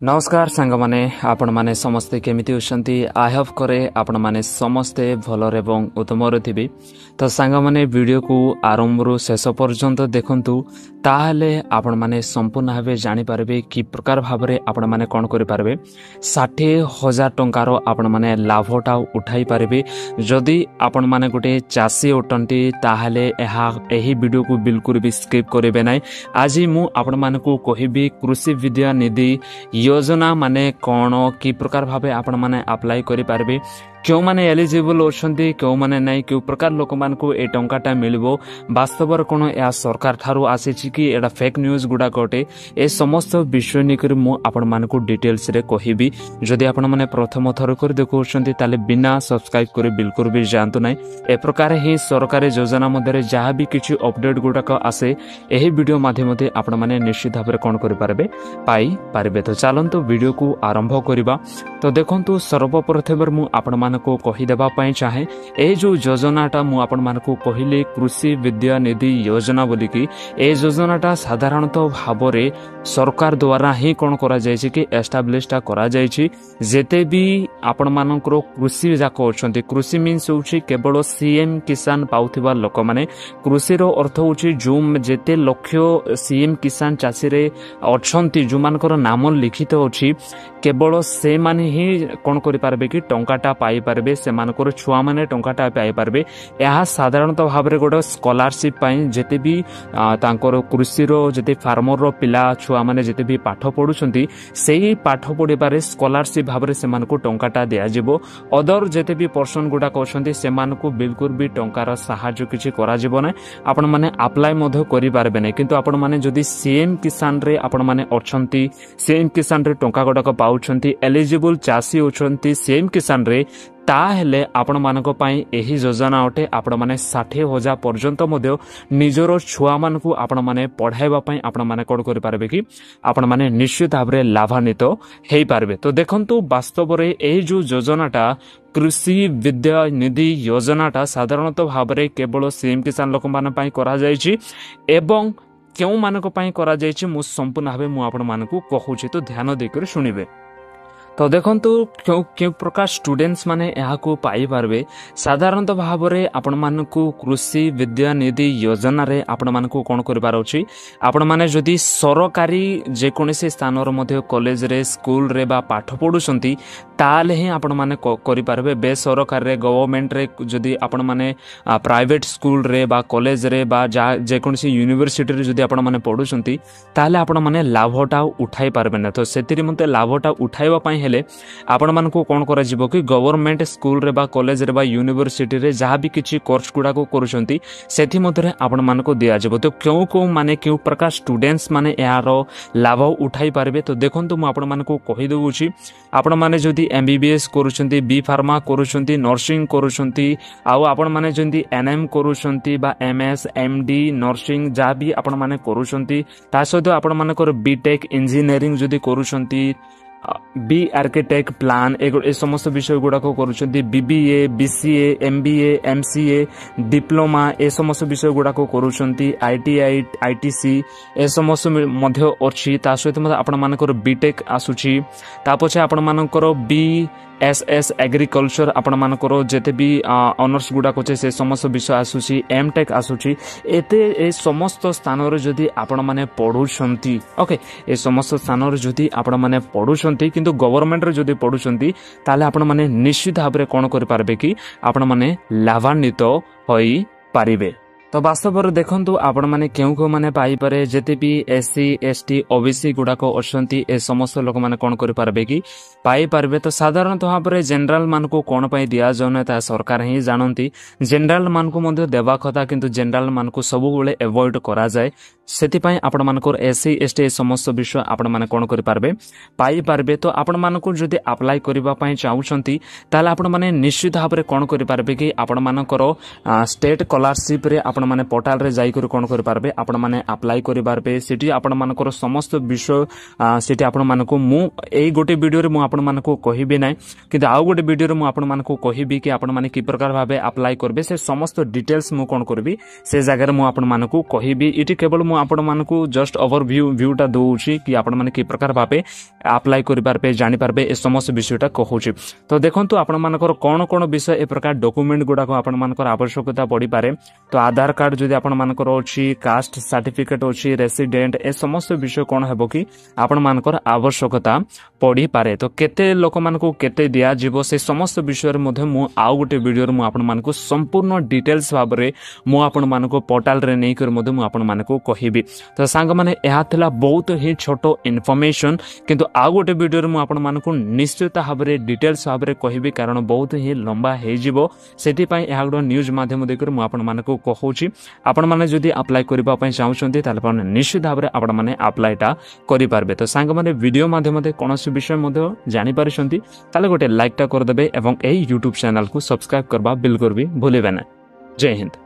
नमस्कार सांग माने आपण माने समस्ते केमिति उछंती आई होप करे आपण माने समस्ते भलर एवं उत्तमर थिबे। तो सांग माने वीडियो को आरंभ रु शेष पर्यंत देखंतु ताहले आपण माने संपूर्ण भाबे जानि पारबे कि प्रकार भाबरे आपण माने कोन करि पारबे 60,000 टंकार आपण माने लाभटा उठाई पारबे। जदि आपण माने गोटे चासी ओटंती ताहले एही वीडियो को बिल्कुल भी स्किप करिवे नै। आज मु आपण माने को कहिबी कृषि विद्या निधि योजना माने कौन कि प्रकार भावे आपण माने अप्लाई करि पारबे, क्यों माने एलिजिबल होछंती क्यों माने नै, क्यों प्रकार लोक मान को ए टंकाटा मिलबो, वास्तव कोन या सरकार थारु आसीछि कि एडा फेक न्यूज गुडा कोटे ए समस्त विषय निकर मु आपण मान को डिटेल्स रे कहिबी। जदि आपण माने प्रथम थर कर देखौछंती ताले बिना सब्सक्राइब करे बिल्कुल भी जानतु नै। ए प्रकार ही सरकारी योजना मध्ये जहा भी किछि अपडेट गुडा को आसे एही वीडियो माध्यमते आपण माने निश्चित भाबरे कोन करि पारबे पाई पारबे। तो चलंतु वीडियो को आरंभ करिबा। तो देखंतु सर्वप्रथम मु आपण मान को कहि देबा पई चाहे ए जो योजनाटा मु आपण मान को कहिले कृषि विद्या निधि योजना बोली कि ए योजनाटा साधारणतः भाबरे सरकार द्वारा ही कोन करा जायछि कि एस्टैब्लिशटा करा जायछि। जेते भी आपण मानकर कृषि जाक अछंती, कृषि मीन्स होछि केवल सीएम किसान पाउथिबा लोक माने, कृषि रो अर्थ होछि जो जेते लक्ष्य सीएम किसान चासी रे अछंती जो मानकर नाम लिखित अछि केवल से माने ही कोन करि पारबे कि टंकाटा पाई पारबे, से मानकर छुआ माने टंकाटा पाई पारबे। यह साधारणतः भाबरे गोटे स्कॉलरशिप पाई जेते भी तांकर कृषि रो जेते फार्मर रो पिला छुआ माने जेते भी पाठ पढुछंती सेही पाठ पढिबारे स्कॉलरशिप भाबरे से मानको टंकाटा दिया जिवो। अदर जेते भी पर्सन गुडा कहउछंती से मानको बिल्कुल भी टंकार सहायता किछि करा जिवो नै, आपण माने अप्लाई मधो करि पारबे नै। किंतु आपण माने जदि सीएम किसान रे आपण माने अछंती, सीएम किसान रे टंका गुडा पाउछंती, एलिजिबल चासी होछंती सीएम किसान रे, ताहेले आपण मानको पई एही योजना अटे। आपण माने 60,000 पर्यंत मध्य निजरो छुआ मानकु आपण माने पढाइबा पई आपण माने कोड करि पारबे कि आपण माने निश्चित भाबरे लाभान्वित हेई पारबे। तो देखंतु वास्तव रे एही जो योजनाटा कृषि विद्या निधि योजनाटा साधारणतः भाबरे केवल सीएम किसान लोक मान पई करा जायछि एवं क्यों मानको पई करा जायछि मु संपूर्ण भाबे मु आपण मानकु कहूछि। तो ध्यान देकर सुनिबे। तो देखंतु क्यों प्रकार स्टूडेंट्स माने यहाँ को पाई पारबे। साधारणतः भाबरे आपण मानकु कृषि विद्या निधि योजना रे आपण मानकु कोन करबार अछि, आपण माने जदि सरकारी जे कोनोसी स्थान रो मध्ये कॉलेज रे स्कूल रे बा पाठ पढुसंती ताले ही आपण माने करि पारबे। बेसरकारी रे गवर्नमेंट रे जदि आपण माने प्राइवेट स्कूल रे बा कॉलेज रे बा जे कोनोसी यूनिवर्सिटी रे जदि आपण माने पढुसंती ताले आपण माने लाभटा उठाई पारबे न। तो सेतिरि मते लाभटा उठाइबा पई हेले आपण मानको कोन करा जिवो कि गवर्नमेंट स्कूल रे बा कॉलेज रे बा यूनिवर्सिटी रे जहा भी किछि कोर्स गुडा को करूछंती सेथि मध्ये आपण मानको दिया जिवो। तो क्यों माने क्यों प्रकार स्टूडेंट्स माने यारो लाभ उठाई पारबे। तो देखंतु मु आपण मानको कहि दउछि, आपण माने जदि एमबीबीएस करूछंती, बी फार्मा करूछंती, नर्सिंग करूछंती, आउ आपण माने जंदी एनएम करूछंती बा एमएस एमडी नर्सिंग जहा भी आपण माने करूछंती, ता सहित आपण मानकर बीटेक इंजीनियरिंग जदि करूछंती, बी आर्किटेक्ट प्लान ए समस्त विषय गुडा को करूछंती, BBA BCA MBA MCA diploma ए समस्त विषय गुडा को करूछंती, आईटीआई आईटीसी ए समस्त मध्य अछि। ता सहित मते आपण मानकर बीटेक आसुछि, ता पछे आपण मानकर बीएसएस एग्रीकल्चर आपण मानकर जेते भी ऑनर्स गुडा कोचे से समस्त विषय आसुछि, एमटेक आसुछि। एते ए समस्त स्थान रे जदि आपण माने पढुछंती, ओके ए समस्त स्थान रे जदि आपण माने पढुछंती किंतु गवर्नमेंट रे जदि पढुछंती ताले आपण माने निश्चित भाबरे कोन करि पारबे कि आपण माने लाभान्वित होई पारिबे। तो वास्तव रे देखंतु आपण माने केउ माने पाई पारे जेते भी एससी एसटी ओबीसी गुडा को अछंती ए समस्त लोक माने कोन करि पारबे कि पाई पारबे। तो साधारणतः भाबरे जनरल मान को कोन पई दिया जने ता सरकार ही जानंती। जनरल मान को मध्ये देबा कथा किंतु जनरल मान को सब बेले अवॉइड करा जाय, सेति पई आपण मानकर एससी एसटी समस्त विषय आपण माने कोन करि पारबे पाई पारबे। तो आपण मानको जदि अप्लाई करिबा पई चाहुछंती ताले आपण माने निश्चित भाबरे कोन करि पारबे कि आपण मानकर स्टेट स्कॉलरशिप रे आपण माने पोर्टाल रे जाई करी कोन करि पारबे आपण माने अप्लाई करि पारबे सिटी आपण मानकर समस्त विषय सिटी आपण मानको मु एई गोटे वीडियो रे मु आपण मानको कहिबे नै किंतु आउ गोटे वीडियो रे मु आपण मानको कहिबी कि आपण माने कि प्रकार भाबे अप्लाई करबे से समस्त डिटेल्स मु कोन करबी से जगह रे मु आपण मानको कहिबी इटी केवल मु आपण मानको जस्ट व्यूटा दउची कि आपण माने कि प्रकार भाबे अप्लाई करि पारबे जानि पारबे ए समस्त विषयटा कहूची तो देखंतु आपण मानकर कोन कोन विषय ए प्रकार डॉक्यूमेंट गुडा को आपण मानकर आवश्यकता पड़ी पारे तो आधार कार्ड जदि आपण मानकर अछि कास्ट सर्टिफिकेट अछि रेसिडेंट ए समस्त विषय कोन हेबो कि आपण मानकर आवश्यकता पड़ी पारे तो केते लोक मानको केते दिया जीवो से समस्त विषय रे मध्ये मु आउ गोटे वीडियो रे मु आपण मानको संपूर्ण डिटेल्स भाबरे मु आपण मानको पोर्टल रे नै कर मध्ये मु आपण मानको कहिबी तो सांग माने एहा थिला बहुत ही छोटो इन्फॉर्मेशन किंतु आउ गोटे वीडियो रे मु आपण मानको निश्चित भाबरे डिटेल्स भाबरे कहिबी कारण बहुत ही लंबा हे जीवो सेति पई एहा गोटे न्यूज माध्यम देकर मु आपण मानको कहूची आपण माने जदि अप्लाई करबा पई चाहउछन्ती ताले आपण निश्चित भाबरे आपण माने अप्लाईटा करि पारबे तो सांग माने वीडियो माध्यम दे कोनोसी विषय मध्ये जानि पारिसन्ती ताले गोटे लाइक टा कर देबे एवं एई YouTube चैनल को सब्सक्राइब करबा बिल्कुल भी भूलिबे ना जय हिंद।